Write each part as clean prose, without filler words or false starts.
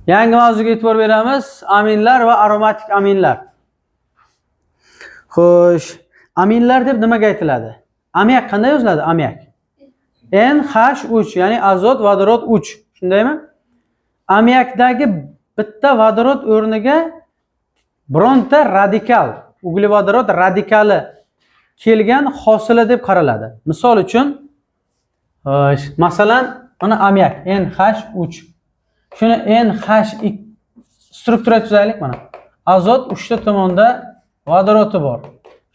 Yangi mavzuga e'tibor beramiz. Aminlar va aromatik aminlar. Xo'sh, aminlar deb nimaga aytiladi? Ammiak qanday yoziladi? Ammiak. NH3, ya'ni azot, vodorod 3. Shundaymi? Ammiakdagi bitta vodorod o'rniga bironta radikal, uglevodorod radikali kelgan hosila deb qaraladi. Misol uchun, masalan, mana ammiak NH3. Shuni NH2 struktura tuzaylik mana. Azot 3 ta tomonda vodorodi bor.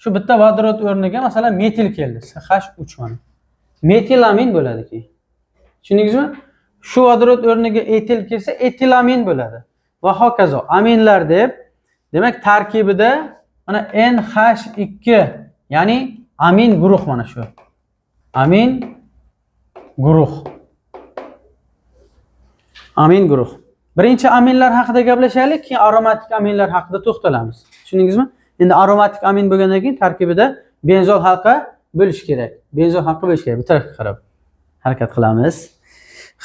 Shu bitta vodorod o'rniga masalan metil keldi. CH3 mana. Metilamin bo'ladi-ki. Tushundingizmi? Shu vodorod o'rniga etil kelsa etilamin bo'ladi. Va hokazo. Aminlar deb, demak tarkibida mana NH2, ya'ni amin guruh mana shu. Amin guruh. Amin guruh. Birinchi aminlar haqida gaplashaylik, keyin aromatik aminlar haqida to'xtalamiz. Tushundingizmi? Endi aromatik amin bo'lgandan keyin tarkibida benzol halqa bo'lish kerak. Benzol halqa bo'lish kerak. Bu tarafga qarab harakat qilamiz.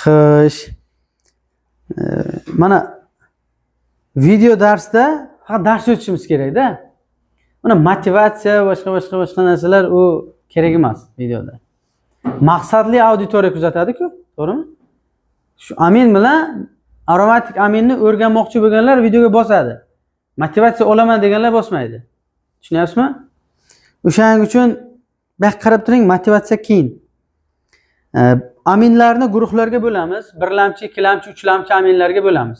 Xo'sh. Mana video darsda faqat dars o'tishimiz kerak-da. Mana motivatsiya, boshqa narsalar u kerak emas videoda. Maqsadli auditoriya kuzatadi-ku, to'g'rimi? Shu amin bilan aromatik aminni o'rganmoqchi bo'lganlar videoga bosadi. Motivatsiya olaman deganlar bosmaydi. Tushunyapsizmi? O'shaning uchun baq qarab turing, motivatsiya keyin. Aminlarni guruhlarga bo'lamiz. Birlamchi, ikkilamchi, uchlamchi aminlarga bo'lamiz.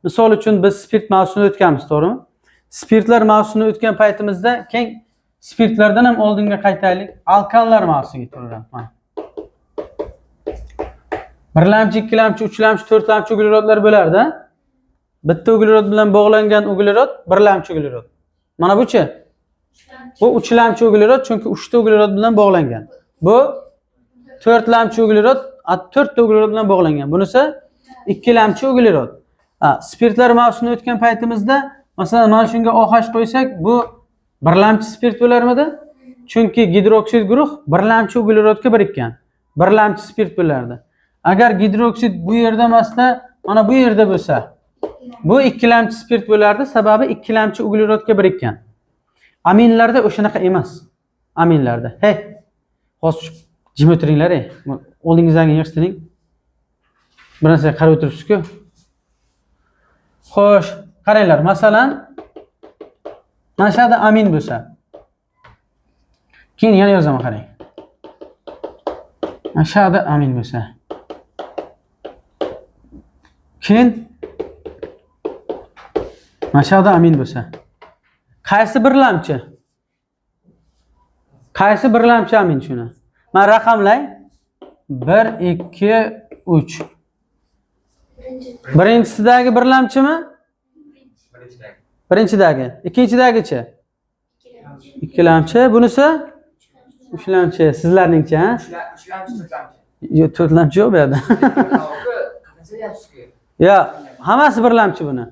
Misol uchun biz spirt mavsumini o'tganmiz, to'g'rimi? Spirtlar mavsumini o'tgan paytimizda keng spirtlardan ham oldinga qaytaylik. Alkanlar mavsumiga to'g'ri. Birlamchi, ikkilamchi, uchlamchi, to'rtlamchi uglerodlar bo'lar-da. Bitta uglerod bilan bog'langan uglerod birlamchi uglerod. Mana bu-chi? Bu uchlamchi uglerod, chunki 3 ta uglerod bilan bog'langan. Bu to'rtlamchi uglerod, 4 ta uglerod bilan bog'langan. Bunisi ikkilamchi uglerod. Spirtlar mavsumini o'tgan paytimizda, masalan, mana shunga OH qo'ysak, bu birlamchi spirt bo'larmidi? Chunki gidroksid guruh birlamchi uglerodga birikkan. Birlamchi spirt bo'lardi. Agar gidroksid bu yerda emasda, mana bu yerda bo'lsa, bu ikkilamchi spirt bo'lardi, sababi ikkilamchi uglerodga birikkan. Aminlarda o'shanaqa emas. Aminlarda. Hey, hozir jim o'tiringlar, ey. Oldingizdan yig'ishtiring. Bir narsaga qarab o'tiribsiz-ku. Xo'sh, qaranglar, masalan, mana shu yerda amin bo'lsa. Keyin yana yozaman, qarang. Mana shu yerda amin bo'lsa. Keyin mana shu yerda amin bo'lsa. Qaysi birlamchi? Qaysi birlamchi amin shuni? Men raqamlay. 1 2 3. Birinchisidagi birlamchimi? Birinchidagi. Ikkinchidagi-chi? Ikkilamchi. Bunisi? Uchlamchi. Sizlarning-chi, ha? Yo'q, to'rtlamchi yo'q bu yerda. Ya, hammasi birlamchi buni.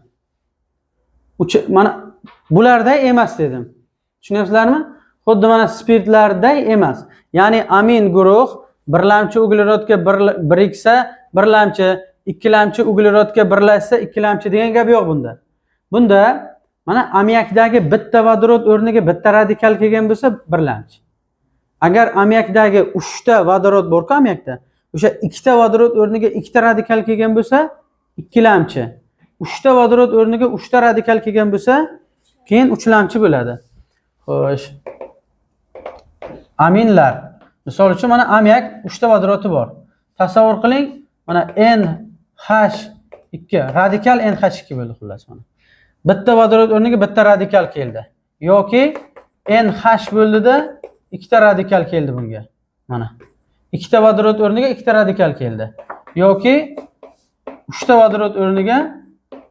Mana bularday emas dedim. Tushunyapsizlarmi? Xuddi mana spirtlarday emas. Ya'ni amin guruh birlamchi uglerodga biriksa, birlamchi, ikkilamchi uglerodga birlashsa, ikkilamchi degan gap yo'q bunda. Bunda mana ammiakdagi bitta vodorod o'rniga bitta radikal kelgan bo'lsa, birlamchi. Agar ammiakdagi 3 ta vodorod bor-ku ammiakda, o'sha 2 ta vodorod o'rniga 2 ta radikal kelgan bo'lsa, ikkilamchi. 3 ta vodorod o'rniga 3 ta radikal kelgan bo'lsa, keyin uchlamchi bo'ladi. Xo'sh. Aminlar. Misol uchun mana ammiak 3 ta vodorodi bor. Tasavvur qiling, mana NH2, radikal NH2 bo'ldi xullas mana. Bitta vodorod o'rniga bitta radikal keldi. Yoki NH bo'ldida 2 ta radikal keldi bunga. Mana. 2 ta vodorod o'rniga 2 ta radikal keldi. Yoki 3 ta vodorod o'rniga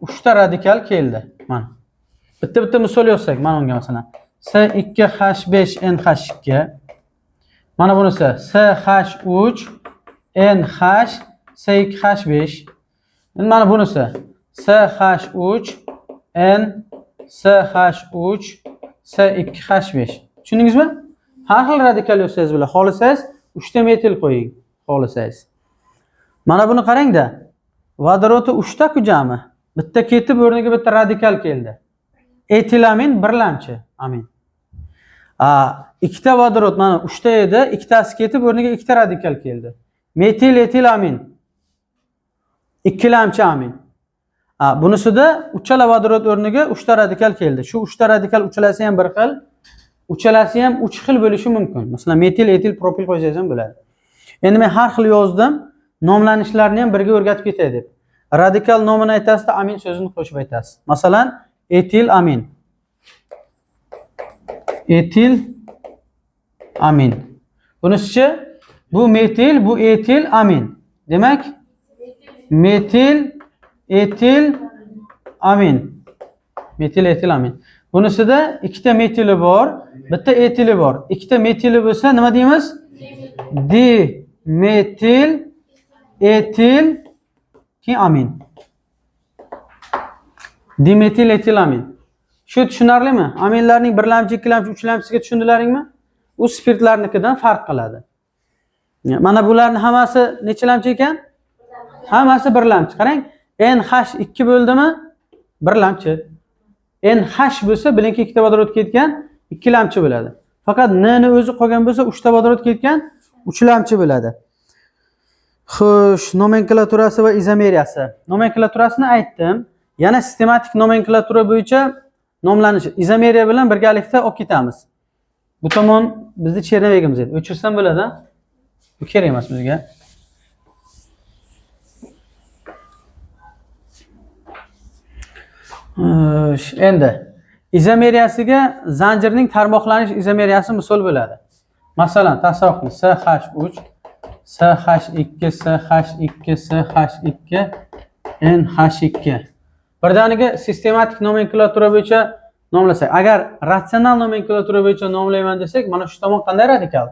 3 ta radikal keldi. Mana. Bitta misol yozsak, mana unga masalan C2H5NH2. Mana bunisi CH3NH C2H5. Mana bunisi CH3N CH3 C2H5. Tushundingizmi? Har xil radikal yozsangiz bo'ladi. Xohlasangiz 3 ta metil qo'ying, xohlasangiz. Mana buni qarang-da. Vodorodi 3 ta ku jami. Bitta ketib o'rniga bitta radikal keldi. Etilamin birlamchi amin. Ikkita vodorod mana 3 ta edi, ikkitasi ketib o'rniga ikkita radikal keldi. Metil etilamin. Ikkilamchi amin. Bunisida uchala vodorod o'rniga 3 ta radikal keldi. Shu 3 ta radikal uchalasi ham bir xil, uchalasi ham 3 xil bo'lishi mumkin. Masalan, metil, etil, propil qo'ysangiz ham bo'ladi. Endi men har xil yozdim, nomlanishlarini ham birga o'rgatib ketay deb. Radikal nomini aytasizda amin so'zini qo'shib aytasiz. Masalan, etil amin. Etil amin. Bunisi bu metil, bu etil amin. Demak, metil etil amin. Metil etil amin. Bunisida ikkita metili bor, bitta etili bor. Ikkita metili bo'lsa nima deymiz? Dimetil etil amin. Dimetil etil amin. Shu tushunarlimi? Aminlarning birlamchi, ikkilamchi, uchlamchisiga tushundilaringmi? U spirtlarnikidan farq qiladi. Mana bularning hammasi nechilamchi ekan? Hammasi birlamchi. Qarang, NH2 bo'ldimi? Birlamchi. NH bo'lsa, bilingki ikkita vodorod ketgan, ikkilamchi bo'ladi. Faqat N ni o'zi qolgan bo'lsa, 3 ta vodorod ketgan, uchlamchi bo'ladi. Xo'sh, nomenklaturasi va izomeriyasi. Nomenklaturasini aytdim. Yana sistematik nomenklatura bo'yicha nomlanishi. Izomeriya bilan birgalikda olib ketamiz. Bu tomon bizni chernavegimiz edi. O'chirsam bo'ladi. Bu kerak emas bizga. Endi izomeriyasiga zanjirning tarmoqlanish izomeriyasi misol bo'ladi. Masalan, tasavvur SH3, SH2, SH2, SH2, NH2. Birdaniga sistematik nomenklatura bo'yicha nomlasak, agar ratsional nomenklatura bo'yicha nomlayman desak, mana shu tomon qanday radikal?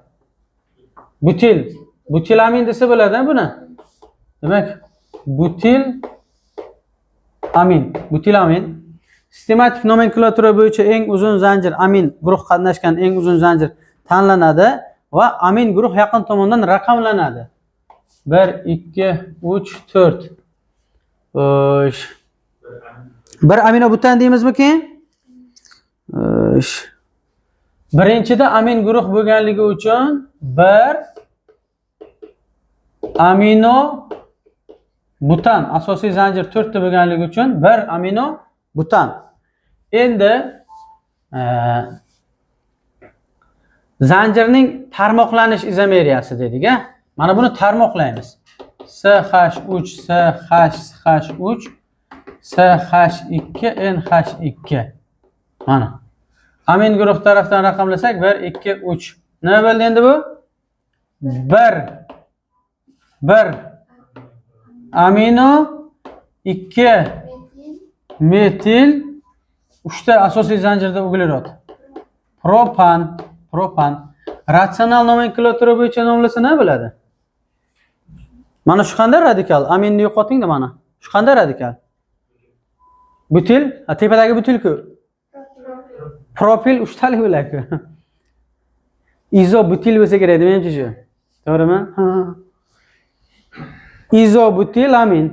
Butil. Butilamin desa bo'ladi buni. Demak, butil amin. Butilamin. Sistematik nomenklatura bo'yicha eng uzun zanjir amin guruh qatnashgan eng uzun zanjir tanlanadi va amin guruh yaqin tomondan raqamlanadi. 1, 2, 3, 4. Xo'sh. Bir aminobutan deymizmi keyin? Birinchida amin guruh bo'lganligi uchun 1 amino butan asosiy zanjir 4 ta bo'lganligi uchun 1 amino butan. Endi zanjirning tarmoqlanish izomeriyasi dedik-a. Mana buni tarmoqlaymiz. SH3 SH3 SH2 NH2. Mana. Amin guruh tarafdan raqamlasak 1 2 3. Nima bo'ldi endi bu? 1 amino 2 metil 3 ta asosiy zanjirda uglerod. Propan. Ratsional nomenklatura bo'yicha nomlasa nima bo'ladi? Mana shu qanday radikal? Aminni yo'qotingda mana. Shu qanday radikal? Butil, tepadagi butil-ku. Propil 3 talik bo'ladi-ku. Izobutil bo'lsa kerak, menimcha shu. To'g'rimi? Izobutil amin.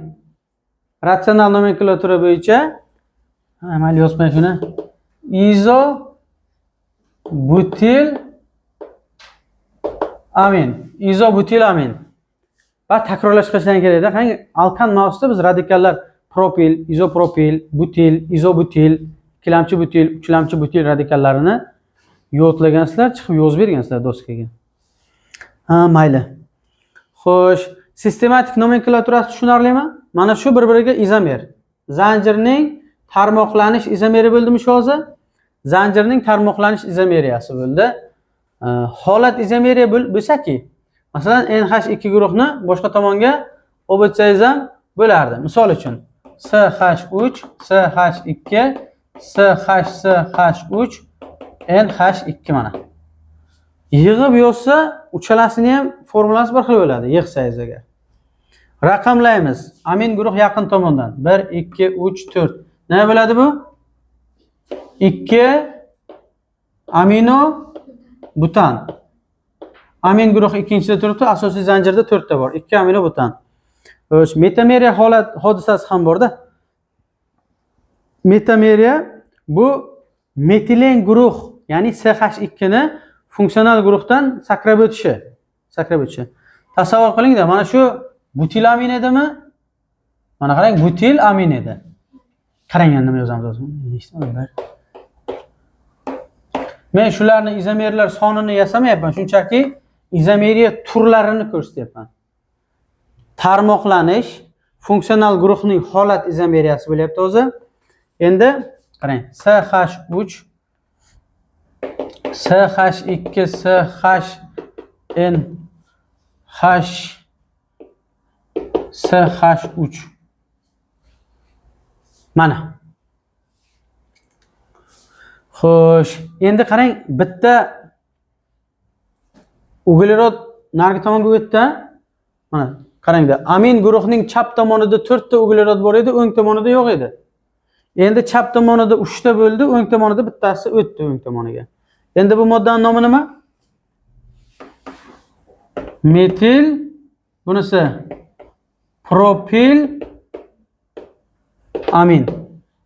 Ratsional nomenklatura bo'yicha mayli yozmay shuni. Izobutil amin. Izobutil amin. Va takrorlash qilishdan kerakda. Qarang, alkan mavzusida biz radikallar propil, izopropil, butil, izobutil, ikkilamchi butil, uchlamchi butil radikallarini yodlagansizlar, chiqib yozib bergansizlar doskaga. Mayli. Xo'sh, sistematik nomenklaturasi tushunarlimi? Mana shu bir-biriga izomer. Zanjirning tarmoqlanish izomeri bo'ldimi shu hozir? Zanjirning tarmoqlanish izomeriyasi bo'ldi. Holat izomeriya bo'lsa-ki, masalan, NH2 guruhni boshqa tomonga olib o'tsangiz ham bo'lardi. Misol uchun SH3, SH2, SH3, NH2 mana. Yig'ib yozsa, uchalasini ham formulasi bir xil bo'ladi, yig'sangiz agar. Raqamlaymiz. Amin guruh yaqin tomondan 1 2 3 4. Nima bo'ladi bu? 2 amino butan. Amin guruhi ikkinchida turibdi, asosiy zanjirda 4 ta bor. 2 amino butan. Xo'sh, metameriya holat hodisasi ham bor-da. metameriya bu metilen guruh, ya'ni CH2 ni funksional guruhdan sakrab o'tishi. Tasavvur qiling-da, mana shu butil amin edimi? Mana qarang, butil amin edi. Qarang endi nima yozamiz o'zi. Men shularni izomerlar sonini yasamayapman, shunchaki izomeriya turlarini ko'rsatyapman. Tarmoqlanish funksional guruhning holat izomeriyasi bo'lyapti o'zi. Endi qarang, CH3 CH2 CHNH CH3. Mana. Xo'sh, endi qarang, bitta uglerod narigi tomonga o'tdi. Mana qarangda, amin guruhning chap tomonida 4 ta uglerod bor edi, o'ng tomonida yo'q edi. Endi chap tomonida 3 ta bo'ldi, o'ng tomonida bittasi o'tdi o'ng tomoniga. Endi bu moddaning nomi nima? Metil, bunisi propil amin.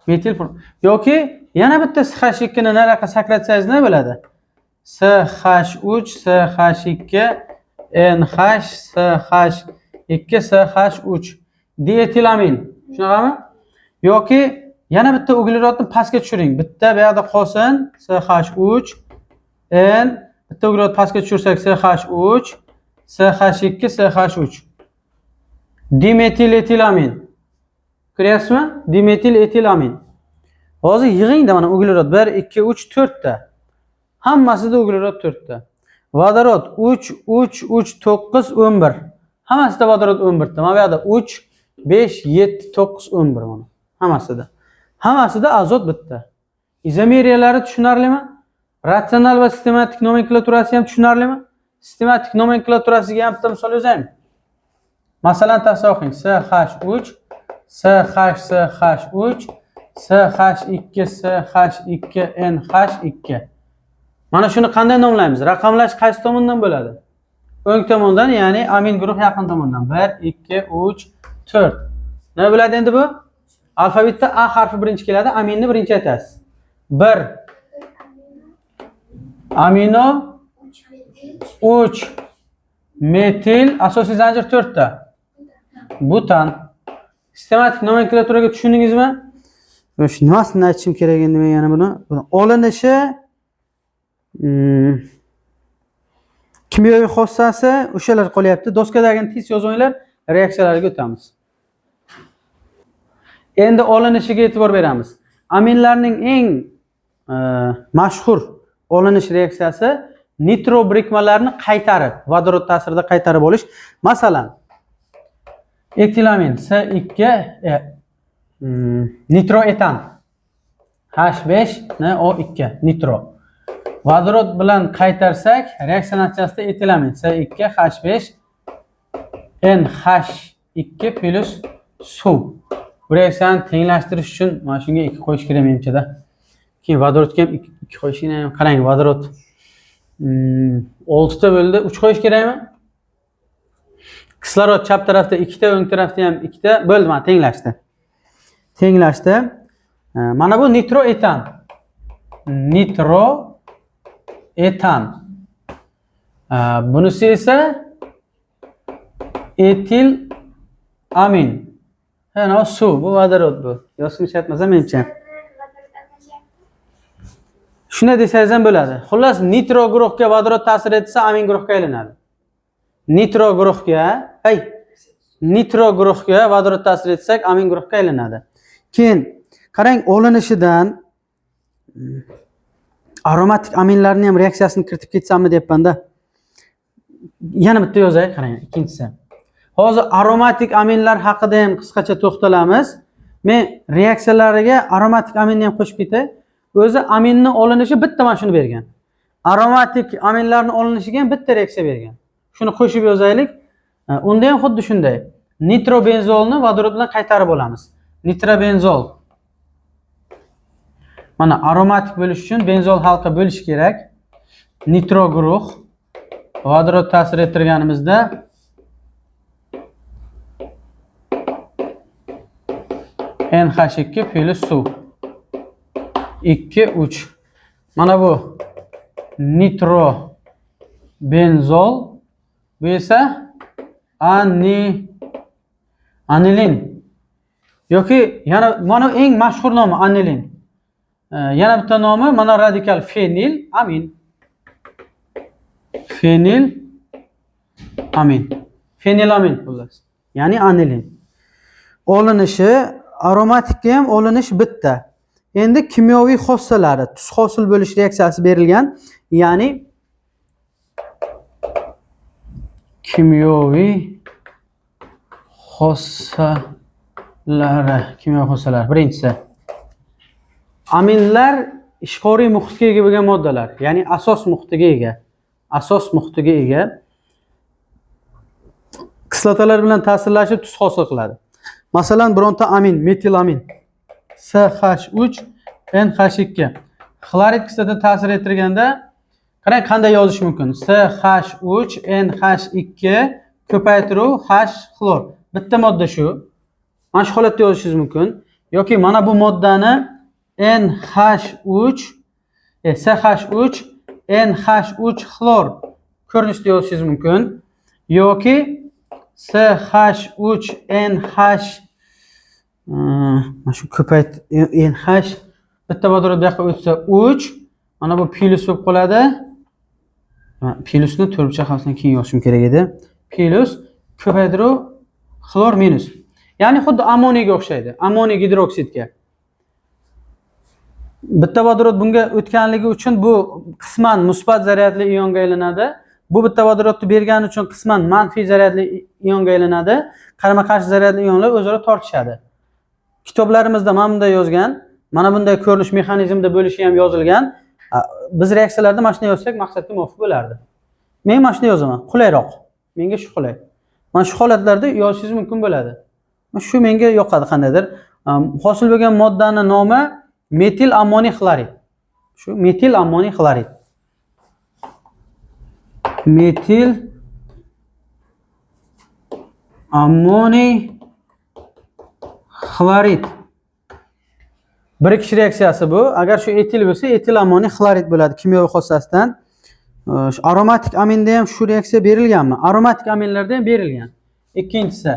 Metil yoki yana bitta CH2 ni nariyoqqa sakratsangiz nima bo'ladi? CH3 CH2 NH CH2 CH3 dietilamin. Shunaqami? Yoki yana bitta uglerodni pastga tushiring. Bitta bu yerda qolsin CH3 N, bitta uglерод pastga tushirsak CH3 CH2 CH3 dimetil etilamin. Ko'ryapsizmi? Dimetil etilamin. Hozir yig'ingda mana uglerod 1 2 3 4 ta. Hammasida uglerod 4 ta. Vodorod 3 3 3 9 11. Hammasida vodorod 11 ta. Mana bu yerda 3 5 7 9 11 mana. Hammasida. Hammasida azot bitta. İzomeriyalari tushunarlimi? Ratsional va sistematik nomenklaturasi ham tushunarlimi? Sistematik nomenklaturasiga ham bitta misol yozaymi? Masalan, tasavvur qiling. CH3 CH3 CH2 CH2 NH2. Mana shuni qanday nomlaymiz? Raqamlash qaysi tomondan bo'ladi? O'ng tomondan, ya'ni amin guruh yaqin tomondan. 1 2 3 4. Nima bo'ladi endi bu? Alfabetda A harfi birinchi keladi, aminni birinchi aytasiz. 1 amino 3 metil, asosiy zanjir 4 ta. Butan. Sistematik nomenklaturaga tushundingizmi? Shu nimasini aytishim kerak endi men yana buni? Olinishi kimyoviy xossasi o'shalar qolyapti. Doskadagini tez yozinglar, reaksiyalarga o'tamiz. Endi olinishiga e'tibor beramiz. Aminlarning eng mashhur olinish reaksiyasi nitro birikmalarni qaytarib, vodorod ta'sirida qaytarib olish. Masalan, etilamin C2 nitroetan H5NO2 nitro. Vodorod bilan qaytarsak, reaksiya natijasida etilamin C2 H5 NH2 plus suv. Bu reaksiyani tenglashtirish uchun mana shunga 2 qo'yish kerak menimchada. Keyin vodorodga ham 2 qo'yishni ham qarang, vodorod 6 ta bo'ldi, 3 qo'yish kerakmi? Kislorod chap tarafda 2 ta, o'ng tarafda ham 2 ta bo'ldi, mana tenglashdi. Mana bu nitroetan. Nitroetan. Bunisi esa etil amin. Ana suv, bu vodorod bu. Yozishni aytmasam menimcha. Shuna desangiz ham bo'ladi. Xullas, nitro guruhga vodorod ta'sir etsa, amin guruhga aylanadi. Nitro guruhga vodorod ta'sir etsak, amin guruhga aylanadi. Keyin qarang, olinishidan aromatik aminlarning ham reaksiyasini kiritib ketsammi deyapman-da. Yana bitta yozay, qarang, ikkinchisi. Hozir aromatik aminlar haqida ham qisqacha to'xtalamiz. Men reaksiyalariga aromatik aminni ham qo'shib ketay. O'zi aminning olinishi bitta mana shuni bergan. Aromatik aminlarning olinishiga ham bitta reaksiya bergan. Shuni qo'shib yozaylik. Unda ham xuddi shunday. Nitrobenzolni vodorod bilan qaytarib olamiz. Nitrobenzol. Mana aromatik bo'lish uchun benzol halqa bo'lish kerak. Nitro guruh vodorod ta'sir ettirganimizda NH2 plus suv. 2 3. Mana bu nitro benzol. Bu esa anilin. Yoki yana mana eng mashhur nomi anilin. Yana bitta nomi mana radikal fenil amin. Fenil amin. Fenilamin xullas. Ya'ni anilin. Olinishi aromatikga ham olinish bitta. Endi kimyoviy xossalari, tuz hosil bo'lish reaksiyasi berilgan. Ya'ni kimyoviy xossalari. Birinchisi aminlar ishqoriy muhitga ega bo'lgan moddalar, ya'ni asos muhitiga ega. Kislotalar bilan ta'sirlashib tuz hosil qiladi. Masalan, bironta amin, metilamin CH3NH2 xlorid kislota ta'sir ettirganda qarang qanday yozish mumkin? CH3NH2 ko'paytiruv H xlor. Bitta modda shu. Mana shu holatda yozishingiz mumkin. Yoki mana bu moddani CH3NH3 xlor ko'rinishda yozishingiz mumkin. Yoki CH3NH mana shu ko'payt NH bitta vodorod bu yoqqa o'tsa 3, mana bu plus bo'lib qoladi. Plusni to'rtcha xavfdan keyin yozishim kerak edi. Plus ko'paytiruv xlor minus. Ya'ni xuddi ammoniyaga o'xshaydi. Ammoniy gidroksidga. Bitta vodorod bunga o'tganligi uchun bu qisman musbat zaryadli ionga aylanadi. Bu bitta vodorodni bergani uchun qisman manfiy zaryadli ionga aylanadi. Qarama-qarshi zaryadli ionlar o'zaro tortishadi. Kitoblarimizda mana bunday yozgan, mana bunday ko'rinish mexanizmida bo'lishi ham yozilgan. Biz reaksiyalarda mana shuni yozsak maqsadga muvofiq bo'lardi. Men mana shuni yozaman, qulayroq. Menga shu qulay. Mana shu holatlarda yozishingiz mumkin bo'ladi. Shu menga yoqadi qandaydir. Hosil bo'lgan moddaning nomi metil ammoniy xlorid. Shu metil ammoniy xlorid. Metil ammoniy xlorid. Birikish reaksiyasi bu. Agar shu etil bo'lsa, etil ammoniy xlorid bo'ladi kimyoviy xossasidan. Aromatik aminda ham shu reaksiya berilganmi? Aromatik aminlarda ham berilgan. Ikkinchisi,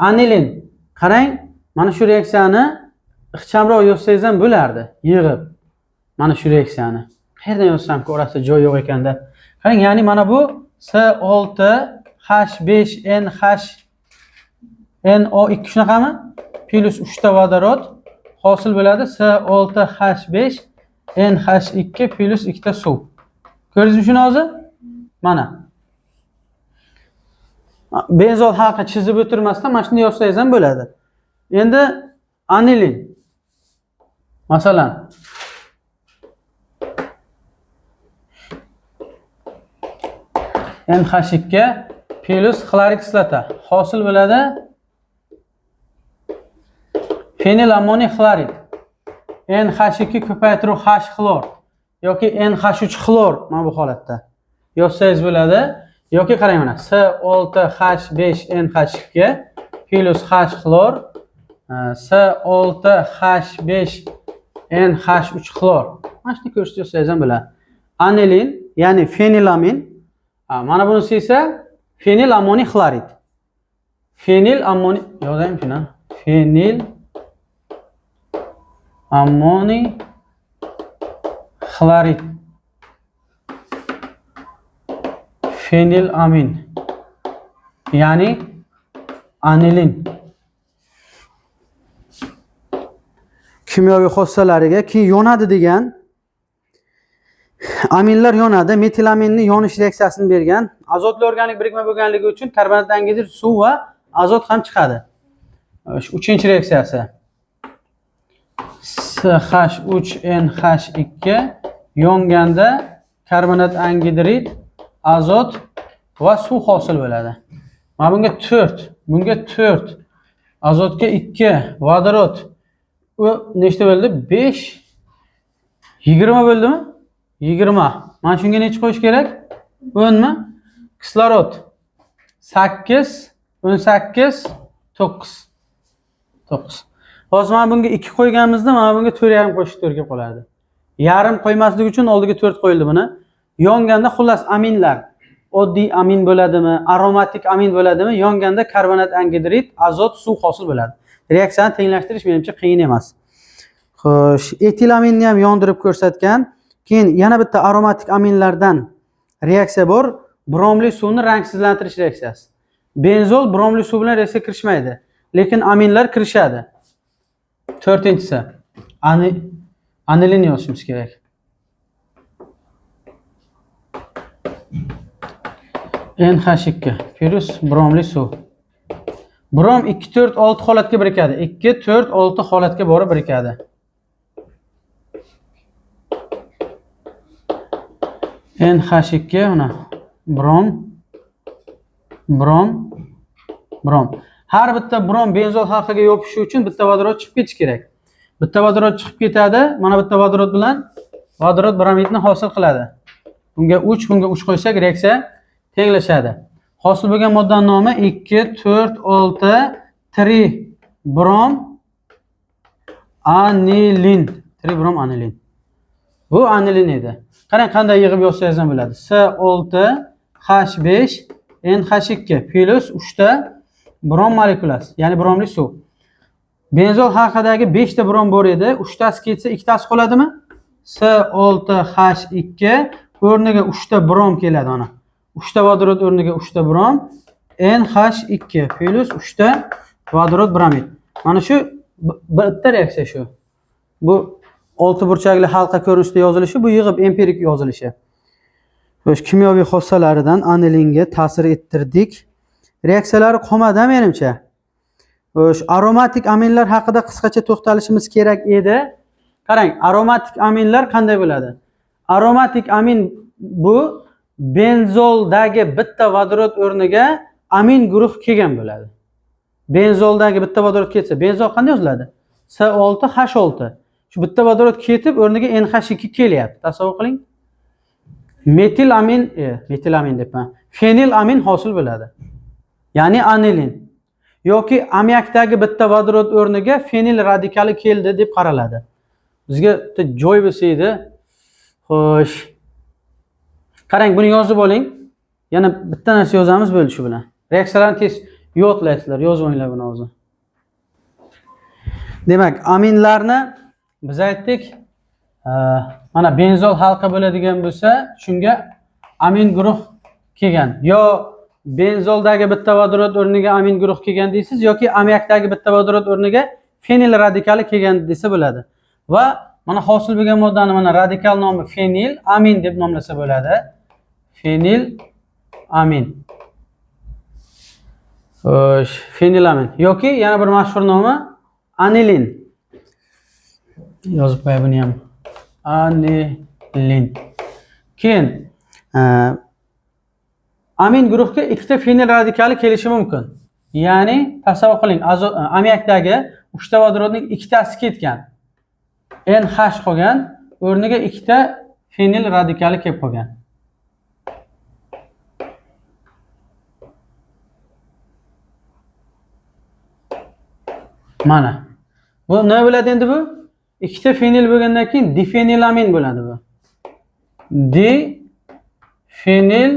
anilin. Qarang, mana shu reaksiyani ixchamroq yozsangiz ham bo'lardi, yig'ib. Mana shu reaksiyani. Qayerdan yozsam-ku, orasida joy yo'q ekanda. Qarang, ya'ni mana bu C6H5NH shunaqami? Plus 3 ta vodorod hosil bo'ladi. C6H5NH2 plus 2 ta suv. Ko'rdingizmi shuni hozir? Mana. Benzol haqida chizib o'tirmasdan mana shuni yozsangiz ham bo'ladi. Endi anilin. Masalan, NH2 plus xlorid kislota hosil bo'ladi. Fenil ammoniy xlorid. NH2 ko'paytiruv H xlor yoki NH3 xlor mana bu holatda yozsangiz bo'ladi. Yoki qarang mana C6H5NH2 plus H xlor C6H5NH3 xlor. Mana shuni ko'rsatib yozsangiz ham bo'ladi. Anilin, ya'ni fenilamin. Mana bunisi esa fenil ammoniy xlorid. Fenil ammoniy yozaymi shuni? Fenil ammoniy xlorid. Fenil amin. Ya'ni anilin. Kimyoviy xossalariga keyin yonadi degan aminlar yonadi. Metilaminni yonish reaksiyasini bergan. Azotli organik birikma bo'lganligi uchun karbonat angidrid suv va azot ham chiqadi. 3-chi reaksiyasi. CH3NH2 yonganda karbonat angidrid, azot va suv hosil bo'ladi. Mana bunga 4, azotga 2, vodorod u nechta bo'ldi? 5, 20 bo'ldimi? 20. Mana shunga necha qo'yish kerak? 10 mi? Kislorod 8, 18, 9. Hozir mana bunga 2 qo'yganimizda mana bunga 4,5 qo'shib 4 ga qoladi. Yarim qo'ymaslik uchun oldiga 4 qo'yildi buni. Yonganda xullas aminlar oddiy amin bo'ladimi, aromatik amin bo'ladimi? Yonganda karbonat angidrid, azot, suv hosil bo'ladi. Reaksiyani tenglashtirish menimcha qiyin emas. Xo'sh, etil aminni ham yondirib ko'rsatgan. Keyin yana bitta aromatik aminlardan reaksiya bor. Bromli suvni rangsizlantirish reaksiyasi. Benzol bromli suv bilan reaksiyaga kirishmaydi, lekin aminlar kirishadi. 4-inchisi anilin yozishimiz kerak. NH2 virus bromli suv. Brom 2, 4, 6 holatga birikadi. 2, 4, 6 holatga borib birikadi. NH2 mana brom. Har bitta brom benzol halqaga yopishi uchun bitta vodorod chiqib ketishi kerak. Bitta vodorod chiqib ketadi. Mana bitta vodorod bilan vodorod bromidni hosil qiladi. Bunga 3, bunga 3 qo'ysak reaksiya tenglashadi. Hosil bo'lgan moddaning nomi 2, 4, 6 tribrom anilin. Tribrom anilin. Bu anilin edi. Qarang qanday yig'ib yozsangiz ham bo'ladi. C6H5 NH2 plus 3 ta brom molekulasi, ya'ni bromli suv. Benzol haqidagi 5 ta brom bor edi. 3 tasi ketsa 2 tasi qoladimi? C6H2 o'rniga 3 ta brom keladi ana. 3 ta vodorod o'rniga 3 ta brom, NH2 plus 3 ta vodorod bromid. Mana shu bitta reaksiya shu. Bu 6 burchakli halqa ko'rinishida yozilishi, bu yig'ib empirik yozilishi. Xo'sh, kimyoviy xossalaridan anilinga ta'sir ettirdik. Reaksiyalari qolmadi menimcha. Xo'sh, aromatik aminlar haqida qisqacha to'xtalishimiz kerak edi. Qarang, aromatik aminlar qanday bo'ladi? Aromatik amin bu benzoldagi bitta vodorod o'rniga amin guruh kelgan bo'ladi. Benzoldagi bitta vodorod ketsa, benzol qanday yoziladi? C6H6. Shu bitta vodorod ketib o'rniga NH2 kelyapti. Tasavvur qiling. Metil amin debman. Fenil amin hosil bo'ladi. Ya'ni anilin. Yoki amyakdagi bitta vodorod o'rniga fenil radikali keldi deb qaraladi. Bizga bitta joy bo'lsa edi. Xo'sh. Qarang, buni yozib oling. Yana bitta narsa yozamiz bo'ldi shu bilan. Reaksiyalarni tez yodlaysizlar, yozib olinglar buni hozir. Demak, aminlarni biz aytdik, mana benzol halqa bo'ladigan bo'lsa, shunga amin guruh kelgan. Yo benzoldagi bitta vodorod o'rniga amin guruh kelgan deysiz, yoki amyakdagi bitta vodorod o'rniga fenil radikali kelgan desa bo'ladi. Va mana hosil bo'lgan moddani mana radikal nomi fenil amin deb nomlasa bo'ladi. Fenil amin. Xo'sh, fenil amin. Yoki yana bir mashhur nomi anilin. Yozib qo'yay buni ham. Anilin. Keyin amin guruhga ikkita fenil radikali kelishi mumkin. Ya'ni tasavvur qiling, amyakdagi 3 ta vodorodning ikkitasi ketgan. NH qolgan, o'rniga ikkita fenil radikali kelib qolgan. Mana. Bu nima bo'ladi endi bu? Ikkita fenil bo'lgandan keyin difenilamin bo'ladi bu. Difenil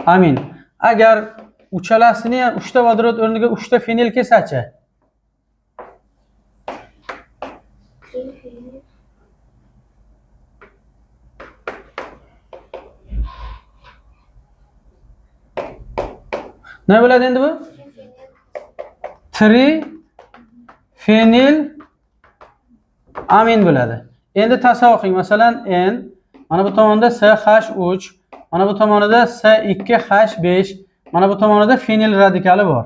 amin. Agar uchalasini ham 3 ta vodorod o'rniga 3 ta fenil kelsa-chi? Nima bo'ladi endi bu? Trifenil amin bo'ladi. Endi tasavvur qiling, masalan N, mana bu tomonda CH3, mana bu tomonida C2H5, mana bu tomonida fenil radikali bor.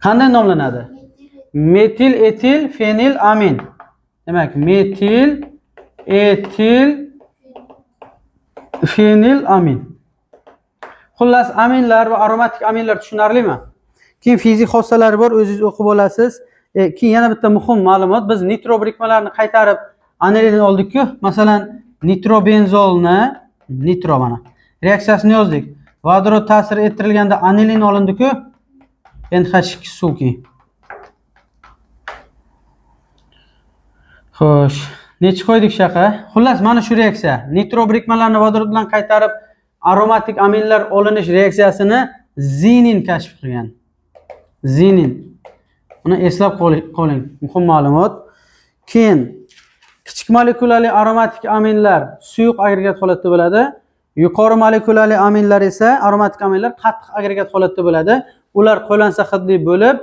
Qanday nomlanadi? Metil etil fenil amin. Demak, metil etil fenil amin. Xullas, aminlar va aromatik aminlar tushunarlimi? Keyin fizik xossalari bor, o'zingiz o'qib olasiz. Keyin yana bitta muhim ma'lumot, biz nitro birikmalarini qaytarib anilin oldik-ku. Masalan, nitrobenzolni, nitro mana reaksiyasini yozdik. Vodorod ta'sir ettirilganda anilin olindi-ku, NH2 suvki. Xo'sh, necha qo'ydik shaqa? Xullas, mana shu reaksiya. Nitro birikmalarini vodorod bilan qaytarib aromatik aminlar olinish reaksiyasini Zinin kashf qilgan. Zinin. Buni eslab qoling. Muhim ma'lumot. Keyin kichik molekulali aromatik aminlar suyuq agregat holatda bo'ladi. Yuqori molekulali aminlar esa aromatik aminlar qattiq agregat holatda bo'ladi. Ular qo'lansa hidli bo'lib,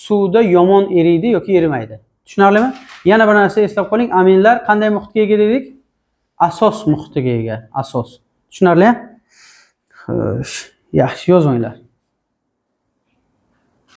suvda yomon eriydi yoki erimaydi. Tushunarlimi? Yana bir narsa eslab qoling. Aminlar qanday muhitga ega dedik? Asos muhitiga ega. Asos. Tushunarli? Xo'sh, yaxshi yozinglar.